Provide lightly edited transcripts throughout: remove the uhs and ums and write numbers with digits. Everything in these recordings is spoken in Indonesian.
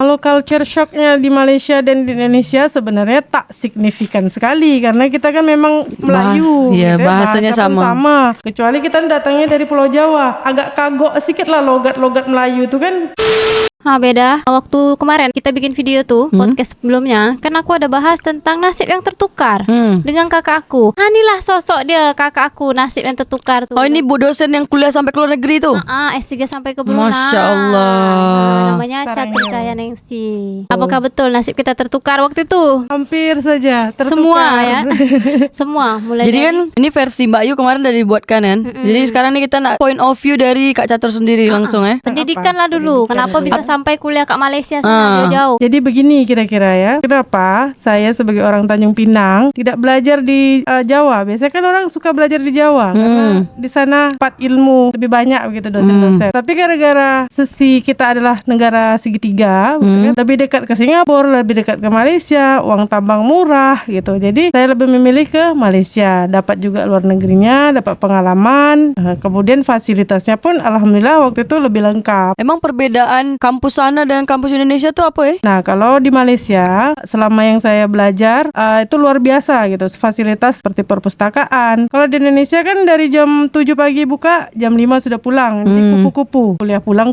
Kalau culture shocknya di Malaysia dan di Indonesia sebenarnya tak signifikan sekali karena kita kan memang Melayu, Iya, gitu ya, bahasanya bahasa pun sama. sama. Kecuali kita datangnya dari Pulau Jawa, agak kagok sedikit lah logat-logat Melayu itu kan. Beda. Waktu kemarin kita bikin video tuh, podcast sebelumnya, kan aku ada bahas tentang nasib yang tertukar dengan kakak aku. Inilah sosok dia, kakak aku, nasib yang tertukar tuh. Oh, ini bu dosen yang kuliah sampai ke luar negeri tuh. S3 sampai ke Brunei. Masya Allah. Namanya Sarangnya. Catur Cahaya Ningsi. Apakah betul nasib kita tertukar waktu itu? Hampir saja tertukar. Semua ya. Semua mulai Jadi kan ini versi Mbak Ayu kemarin udah dibuatkan kan. Jadi sekarang nih kita nak point of view dari Kak Catur sendiri langsung ya. pendidikan lah dulu. Pendidikan Kenapa dulu. bisa sampai kuliah kat Malaysia sana jauh-jauh? Jadi begini kira-kira ya, kenapa saya sebagai orang Tanjung Pinang tidak belajar di Jawa? Biasanya kan orang suka belajar di Jawa karena di sana tempat ilmu lebih banyak begitu dosen-dosen. Tapi gara-gara sisi kita adalah negara segitiga, gitu kan, lebih dekat ke Singapura, lebih dekat ke Malaysia, uang tambang murah gitu. Jadi saya lebih memilih ke Malaysia, dapat juga luar negerinya, dapat pengalaman, kemudian fasilitasnya pun alhamdulillah waktu itu lebih lengkap. Emang perbedaan kampus sana dan kampus Indonesia tuh apa ya? Nah, kalau di Malaysia selama yang saya belajar itu luar biasa gitu, fasilitas seperti perpustakaan. Kalau di Indonesia kan dari jam 7 pagi buka, jam 5 sudah pulang. Jadi kupu-kupu, kuliah pulang.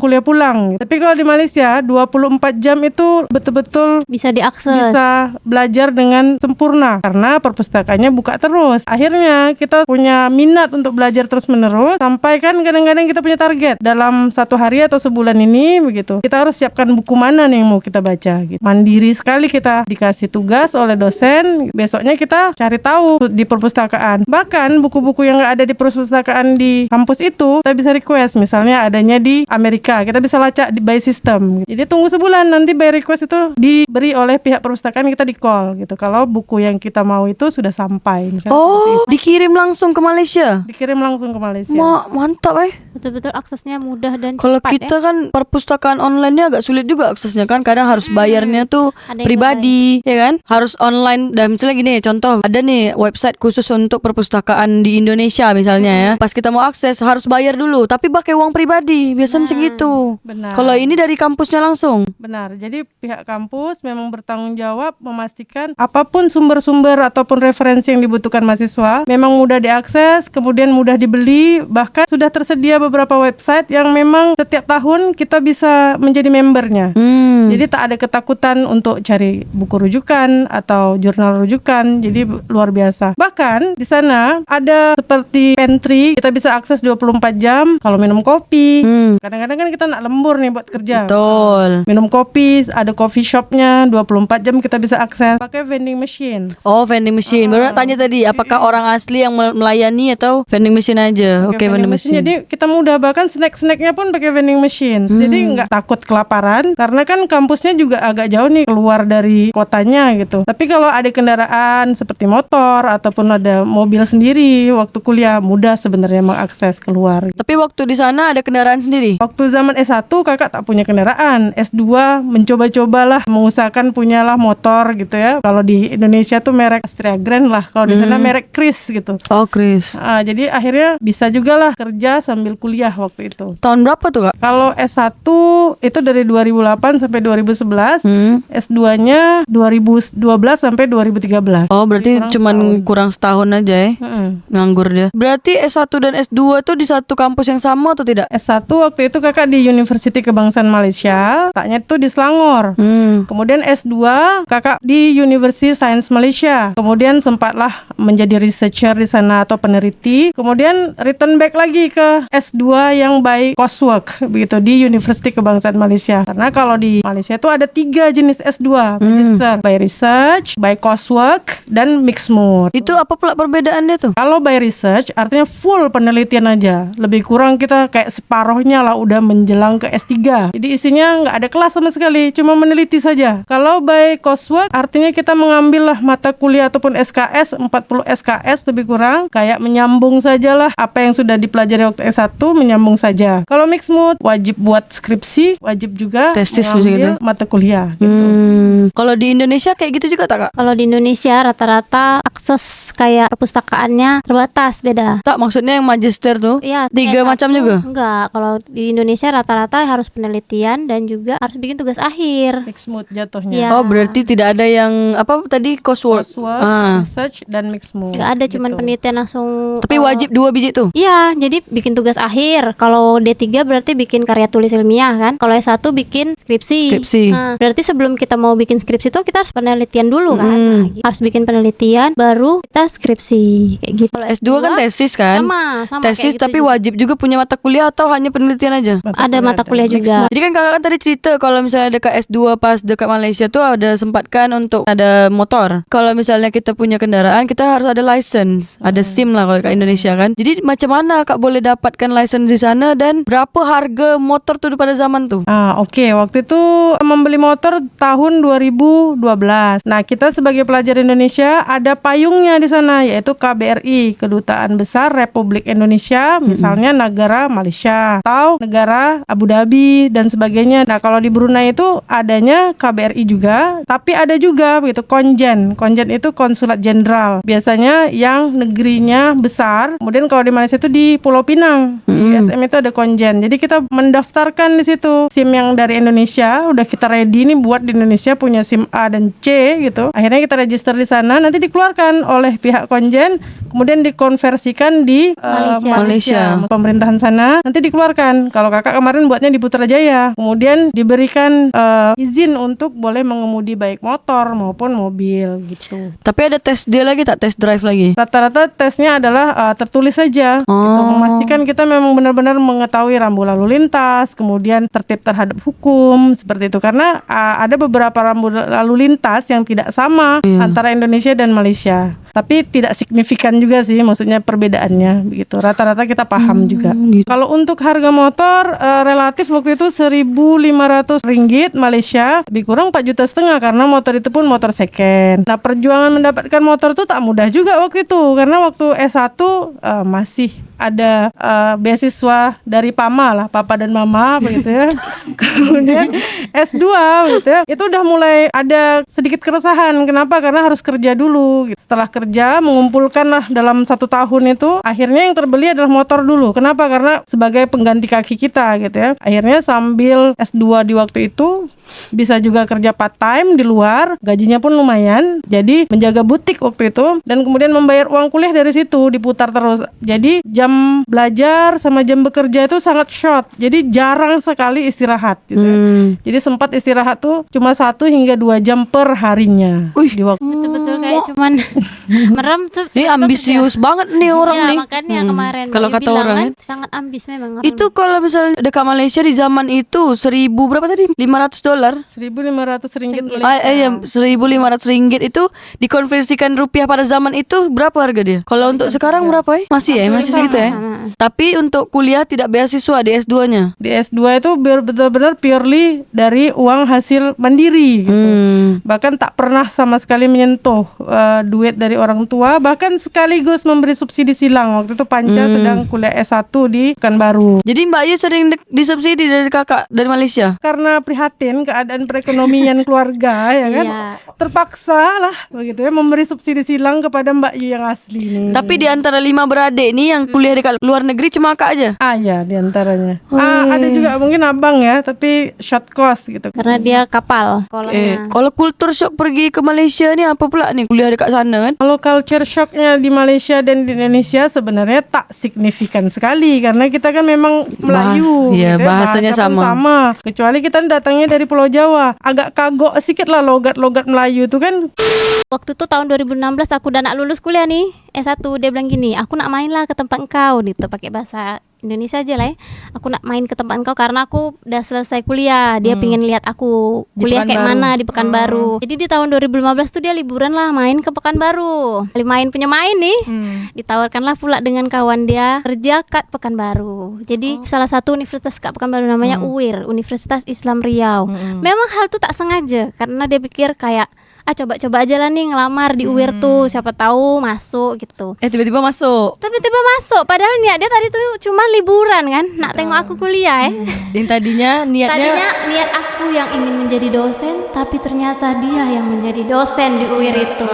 Tapi kalau di Malaysia 24 jam itu betul-betul Bisa diakses. bisa belajar dengan sempurna karena perpustakaannya buka terus. Akhirnya kita punya minat untuk belajar terus-menerus sampai kan kadang-kadang kita punya target dalam satu hari atau sebulan ini begitu. Kita harus siapkan buku mana nih yang mau kita baca gitu. Mandiri sekali kita dikasih tugas oleh dosen, besoknya kita cari tahu di perpustakaan. Bahkan buku-buku yang nggak ada di perpustakaan di kampus itu kita bisa request, misalnya adanya di Amerika, kita bisa lacak di by system. Jadi tunggu sebulan, nanti by request itu diberi oleh pihak perpustakaan, kita di call gitu. Kalau buku yang kita mau itu sudah sampai, misalnya seperti itu. Dikirim langsung ke Malaysia. Dikirim langsung ke Malaysia. Mantap Betul-betul aksesnya mudah dan Kalau cepat kita kan perpustakaan online-nya agak sulit juga aksesnya kan. Kadang harus bayarnya tuh Ada yang pribadi, ya kan? Harus online. Dan misalnya gini, contoh ada nih website khusus untuk perpustakaan di Indonesia misalnya ya. Pas kita mau akses harus bayar dulu, tapi pakai uang pribadi. Biasanya macam gitu. Benar. Kalau ini dari kampusnya langsung. Benar, jadi pihak kampus memang bertanggung jawab memastikan apapun sumber-sumber ataupun referensi yang dibutuhkan mahasiswa memang mudah diakses, kemudian mudah dibeli, bahkan sudah tersedia beberapa website yang memang setiap tahun kita bisa menjadi membernya. Jadi tak ada ketakutan untuk cari buku rujukan atau jurnal rujukan, jadi luar biasa. Bahkan di sana ada seperti pantry, kita bisa akses 24 jam kalau minum kopi. Kadang-kadang kan kita nak lembur nih buat kerja. Betul. Minum kopi, ada coffee shopnya 24 jam kita bisa akses pakai vending machine. Oh, vending machine. Baru nak tanya tadi, apakah orang asli yang melayani atau vending machine aja? Oke, vending machine. Jadi kita mudah, bahkan snack-snacknya pun pakai vending machine. Jadi nggak takut kelaparan karena kan kampusnya juga agak jauh nih keluar dari kotanya gitu. Tapi kalau ada kendaraan seperti motor ataupun ada mobil sendiri waktu kuliah, mudah sebenarnya mengakses keluar. Tapi waktu di sana ada kendaraan sendiri? Waktu zaman S1 kakak tak punya kendaraan. S2 mencoba-cobalah mengusahakan punyalah motor gitu ya. Kalau di Indonesia tuh merek Astrea Grand lah. Kalau di sana merek Chris gitu. Oh, Chris. Jadi akhirnya bisa juga lah kerja sambil kuliah waktu itu. Tahun berapa tuh, Kak? Kalau S1 itu dari 2008 sampai 2011, S2-nya 2012 sampai 2013. Oh, berarti cuman kurang setahun aja ya. Nganggur dia. Berarti S1 dan S2 tuh di satu kampus yang sama atau tidak? S1 waktu itu kakak di University Kebangsaan Malaysia, taknya tuh di Selangor. Kemudian S2 kakak di University Science Malaysia. Kemudian sempatlah menjadi researcher di sana atau peneliti. Kemudian return back lagi ke S2 yang by coursework begitu di University Kebangsaan Malaysia. Karena kalau di Malaysia itu ada 3 jenis S2, magister, by research, by coursework, dan mixed mood. Itu apa pula perbedaannya tuh? Kalau by research artinya full penelitian aja. Lebih kurang kita kayak separohnya lah udah menjelang ke S3. Jadi isinya nggak ada kelas sama sekali, cuma meneliti saja. Kalau by coursework artinya kita mengambil lah mata kuliah ataupun SKS, 40 SKS lebih kurang, kayak menyambung sajalah apa yang sudah dipelajari waktu S1, menyambung saja. Kalau mixed mood wajib buat skripsi, wajib juga Tesis mengambil gitu. mata kuliah gitu. Kalau di Indonesia kayak gitu juga tak, Kak? Kalau di Indonesia rata-rata akses kayak perpustakaannya terbatas, beda. Tak, maksudnya yang magister tuh Iya, 3 S1 macam juga? Enggak, kalau di Indonesia rata-rata harus penelitian dan juga harus bikin tugas akhir. Mixed mood jatuhnya. Iya. Oh, berarti tidak ada yang apa tadi coursework. Coursework, research, dan mixed mood. Enggak ada, cuman gitu. penelitian langsung. Tapi wajib 2 biji tuh. Iya, jadi bikin tugas akhir. Kalau D3 berarti bikin karya tulis ilmiah kan. Kalau S1 bikin skripsi. Nah, berarti sebelum kita mau bikin skripsi itu kita harus penelitian dulu kan. Nah, harus bikin penelitian baru kita skripsi kayak gitu. Kalau S2 kan tesis kan? sama Tesis kayak gitu tapi juga. wajib juga punya mata kuliah atau hanya penelitian aja? Ada mata kuliah Mixed juga. mood. Jadi kan kakak kan tadi cerita kalau misalnya dekat S2 pas dekat Malaysia tuh ada sempatkan untuk ada motor. Kalau misalnya kita punya kendaraan kita harus ada license, ada SIM lah kalau dekat Indonesia kan. Jadi macam mana kak boleh dapatkan license di sana dan berapa harga motor tuh pada zaman tuh? Oke. Waktu itu membeli motor tahun 2012. Nah, kita sebagai pelajar Indonesia ada payungnya di sana, yaitu KBRI, Kedutaan Besar Republik Indonesia, misalnya negara Malaysia atau negara Abu Dhabi dan sebagainya. Nah, kalau di Brunei itu adanya KBRI juga, tapi ada juga begitu konjen. Konjen itu konsulat jenderal. Biasanya yang negerinya besar. Kemudian kalau di Malaysia itu di Pulau Pinang, di SM itu ada konjen. Jadi kita mendaftarkan di situ SIM yang dari Indonesia, udah kita ready nih buat di Indonesia punya SIM A dan C gitu. Akhirnya kita register di sana, nanti dikeluarkan oleh pihak konjen, kemudian dikonversikan di Malaysia. Pemerintahan sana nanti dikeluarkan. Kalau kakak kemarin buatnya di Putrajaya, kemudian diberikan izin untuk boleh mengemudi baik motor maupun mobil gitu. Tapi ada tes dia lagi tak, tes drive lagi? Rata-rata tesnya adalah tertulis saja, gitu. Memastikan kita memang benar-benar mengetahui rambu lalu lintas, kemudian tertib terhadap hukum seperti itu. Karena ada beberapa rambu lalu lintas yang tidak sama antara Indonesia dan Malaysia. Tapi tidak signifikan juga sih, maksudnya perbedaannya begitu. Rata-rata kita paham juga. Gitu. Kalau untuk harga motor relatif waktu itu Rp1.500 Malaysia, lebih kurang 4,5 juta karena motor itu pun motor second. Nah, perjuangan mendapatkan motor itu tak mudah juga waktu itu, karena waktu S1 masih ada beasiswa dari PAMA lah, Papa dan Mama begitu ya. Kemudian S2 begitu ya, itu udah mulai ada sedikit keresahan. Kenapa? Karena harus kerja dulu gitu. Setelah kerja mengumpulkan lah dalam 1 tahun itu, akhirnya yang terbeli adalah motor dulu. Kenapa? Karena sebagai pengganti kaki kita gitu ya. Akhirnya sambil S2 di waktu itu bisa juga kerja part time di luar, gajinya pun lumayan. Jadi menjaga butik waktu itu dan kemudian membayar uang kuliah dari situ, diputar terus. Jadi jam belajar sama jam bekerja itu sangat short. Jadi jarang sekali istirahat gitu ya. Jadi sempat istirahat tuh cuma 1 hingga 2 jam per harinya. Di waktu Betul-betul kayak cuman merem tuh. Ini ambisius banget nih orang ya, nih. makanya kemarin Kalau Bayu kata bilang orang kan, sangat ambis memang orang. itu kalau misalnya dekat Malaysia di zaman itu 1.000 berapa tadi? $500. Rp1.500 Malaysia. Iya, Rp1.500 itu dikonversikan rupiah pada zaman itu berapa harga dia? Kalau untuk sekarang berapa ya? Masih segitu ya. Tapi untuk kuliah tidak beasiswa di S2-nya. Di S2 itu benar-benar purely dari uang hasil mandiri gitu. Bahkan tak pernah sama sekali menyentuh duit dari orang tua, bahkan sekaligus memberi subsidi silang. Waktu itu Panca sedang kuliah S1 di Pekanbaru. Jadi Mbak Yu sering disubsidi dari kakak dari Malaysia? Karena prihatin keadaan perekonomian keluarga ya kan, terpaksa lah begitu ya memberi subsidi silang kepada Mbak Yu yang asli nih. Tapi di antara 5 beradik nih yang kuliah dekat luar negeri cuma kakak aja? Ya diantaranya. Ada juga mungkin abang ya, tapi short course gitu. Karena dia kapal kolomnya. Kalau culture shock pergi ke Malaysia nih apa pula nih kuliah dekat sana kan? Kalau culture shocknya di Malaysia dan di Indonesia sebenarnya tak signifikan sekali, karena kita kan memang Melayu, iya, gitu ya, bahasanya bahasa pun sama. Kecuali kita datangnya dari Pulau Jawa, agak kagok sedikit lah logat-logat Melayu itu kan. Waktu itu tahun 2016 aku udah nak lulus kuliah nih S1, dia bilang gini, aku nak main lah ke tempat engkau gitu, pakai bahasa Indonesia aja lah ya. Aku nak main ke tempat engkau karena aku udah selesai kuliah. Dia pengen lihat aku kuliah kayak mana di Pekanbaru. Jadi di tahun 2015 tuh dia liburan lah main ke Pekanbaru. Punya main nih. Ditawarkanlah pula dengan kawan dia kerja kat Pekanbaru. Jadi salah satu universitas kat Pekanbaru namanya UIR, Universitas Islam Riau. Memang hal itu tak sengaja karena dia pikir kayak coba-coba aja lah nih ngelamar di UIR tuh, siapa tahu masuk gitu. Tiba-tiba masuk. Tiba-tiba masuk, padahal niat dia tadi tuh cuma liburan kan, nak tengok aku kuliah Yang tadinya Tadinya niat aku yang ingin menjadi dosen, tapi ternyata dia yang menjadi dosen di UIR itu.